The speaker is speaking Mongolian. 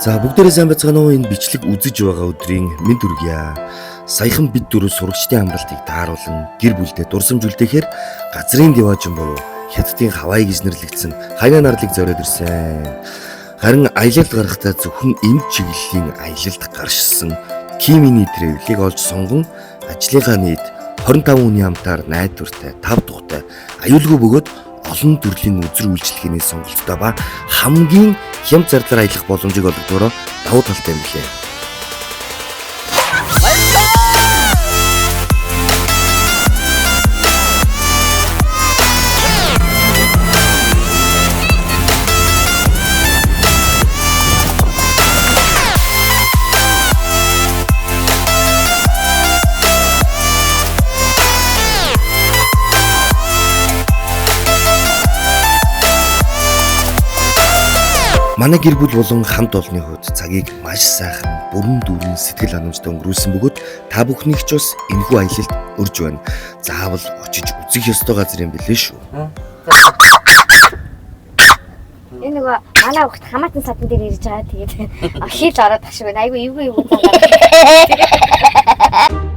За бүгдээрээ сайн байцгаана уу? Энэ бичлэг үзэж байгаа өдрийн мэд хүргье. Саяхан бид дөрөв сурагчдын амралтыг тааруулан гэр бүлдээ дурсамж үлдээхээр газрын диваажин буюу хятадын Хавай гэж нэрлэгдсэн хайна нарлыг зориод ирсэн. Харин аялалд гарахдаа зөвхөн энэ чиглэлийн аялалд гаршсан Киминий трэвлийг олж сонгон ажлынхаа нийт 25 хүний хамтаар найдвартай, тав тухтай, аюулгүй бөгөөд олон төрлийн үзэр үйлчлэгээний сонголттой ба хамгийн хямд зардлаар аялах боломжийг олгодороо давуу талтай юм билээ. Манай гэр бүл болон хамт олонны хувьд цагийг маш сайхан бүрэн дүүрэн сэтгэл ханамжтай өнгөрүүлсэн бөгөөд та бүхнийг ч бас энэхүү аялалд урьж байна. Заавал очиж үзэх ёстой газар юм билээ шүү. Энэ нөгөө манай хөхт хамаатан садан дээр ирж байгаа тэгээд хийж ороод ташиг байна. Айгу эвгүй юм байна.